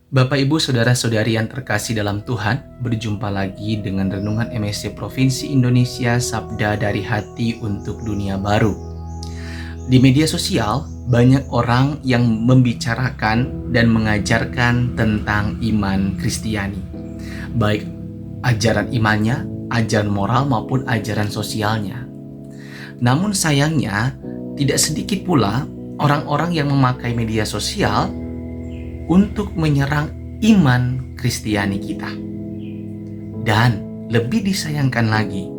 Bapak, Ibu, Saudara-saudari yang terkasih dalam Tuhan, berjumpa lagi dengan Renungan MSC Provinsi Indonesia Sabda dari Hati untuk Dunia Baru. Di media sosial, banyak orang yang membicarakan dan mengajarkan tentang iman Kristiani. Baik ajaran imannya, ajaran moral maupun ajaran sosialnya. Namun sayangnya, tidak sedikit pula orang-orang yang memakai media sosial untuk menyerang iman Kristiani kita. Dan lebih disayangkan lagi,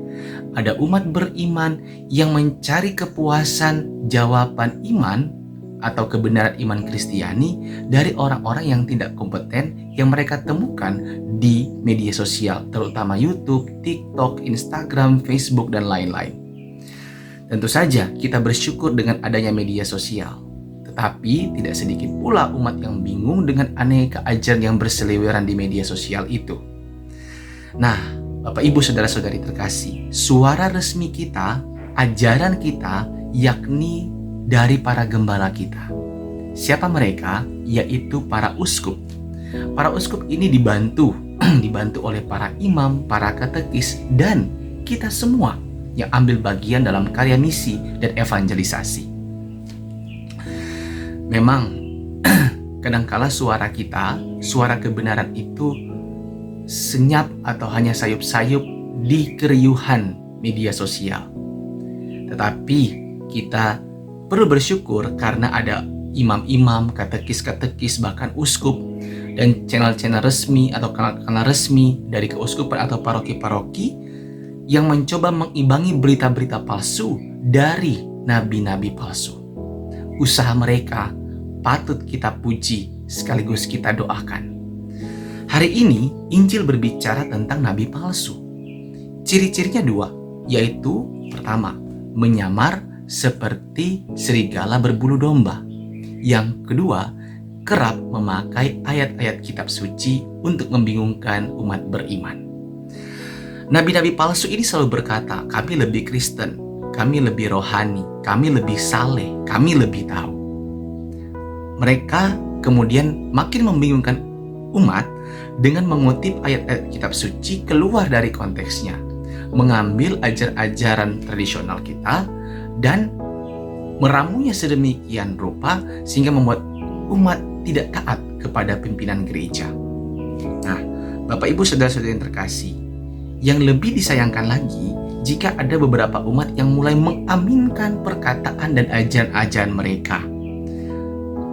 ada umat beriman yang mencari kepuasan jawaban iman atau kebenaran iman Kristiani dari orang-orang yang tidak kompeten yang mereka temukan di media sosial, terutama YouTube, TikTok, Instagram, Facebook, dan lain-lain. Tentu saja kita bersyukur dengan adanya media sosial. Tetapi tidak sedikit pula umat yang bingung dengan aneka ajaran yang berseliweran di media sosial itu. Nah, Bapak, Ibu, Saudara-saudari terkasih, suara resmi kita, ajaran kita, yakni dari para gembala kita. Siapa mereka? Yaitu para uskup. Para uskup ini dibantu oleh para imam, para katekis, dan kita semua yang ambil bagian dalam karya misi dan evangelisasi. Memang kadangkala suara kita, suara kebenaran itu senyap atau hanya sayup-sayup di keriuhan media sosial. Tetapi kita perlu bersyukur karena ada imam-imam, katekis-katekis, bahkan uskup dan channel-channel resmi atau kanal-kanal resmi dari keuskupan atau paroki-paroki yang mencoba mengimbangi berita-berita palsu dari nabi-nabi palsu. Usaha mereka patut kita puji sekaligus kita doakan. Hari ini Injil berbicara tentang nabi palsu. Ciri-cirinya dua, yaitu pertama, menyamar seperti serigala berbulu domba. Yang kedua, kerap memakai ayat-ayat kitab suci untuk membingungkan umat beriman. Nabi-nabi palsu ini selalu berkata, kami lebih Kristen, kami lebih rohani, kami lebih saleh, kami lebih tahu. Mereka kemudian makin membingungkan umat dengan mengutip ayat-ayat kitab suci keluar dari konteksnya, mengambil ajaran-ajaran tradisional kita dan meramunya sedemikian rupa sehingga membuat umat tidak taat kepada pimpinan gereja. Nah, Bapak, Ibu, Saudara-saudari yang terkasih, yang lebih disayangkan lagi jika ada beberapa umat yang mulai mengaminkan perkataan dan ajaran-ajaran mereka.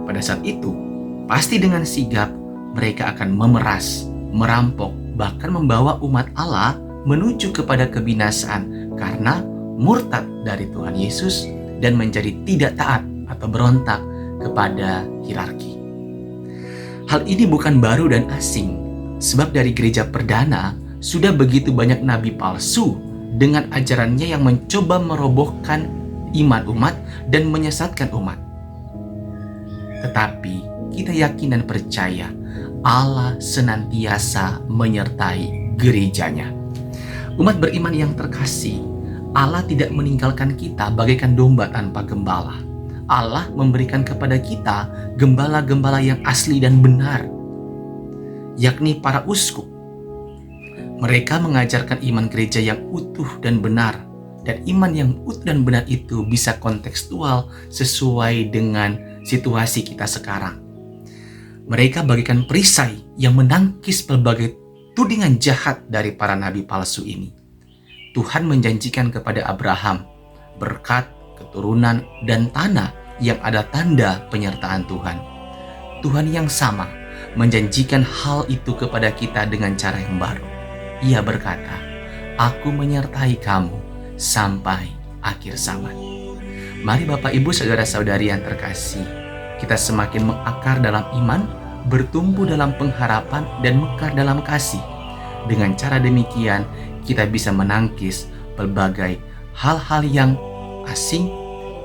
Pada saat itu, pasti dengan sigap mereka akan memeras, merampok, bahkan membawa umat Allah menuju kepada kebinasaan karena murtad dari Tuhan Yesus dan menjadi tidak taat atau berontak kepada hierarki. Hal ini bukan baru dan asing, sebab dari gereja perdana sudah begitu banyak nabi palsu dengan ajarannya yang mencoba merobohkan iman umat dan menyesatkan umat. Tetapi kita yakin dan percaya Allah senantiasa menyertai gerejanya. Umat beriman yang terkasih, Allah tidak meninggalkan kita bagaikan domba tanpa gembala. Allah memberikan kepada kita gembala-gembala yang asli dan benar, yakni para uskup. Mereka mengajarkan iman gereja yang utuh dan benar, dan iman yang utuh dan benar itu bisa kontekstual sesuai dengan situasi kita sekarang. Mereka bagaikan perisai yang menangkis berbagai tudingan jahat dari para nabi palsu ini. Tuhan menjanjikan kepada Abraham berkat, keturunan, dan tanah yang ada tanda penyertaan Tuhan. Tuhan yang sama menjanjikan hal itu kepada kita dengan cara yang baru. Ia berkata, "Aku menyertai kamu sampai akhir zaman." Mari Bapak, Ibu, Saudara-saudari yang terkasih, kita semakin mengakar dalam iman, bertumbuh dalam pengharapan, dan mekar dalam kasih. Dengan cara demikian, kita bisa menangkis berbagai hal-hal yang asing,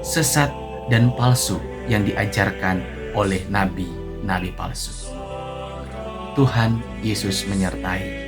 sesat, dan palsu yang diajarkan oleh nabi-nabi palsu. Tuhan Yesus menyertai.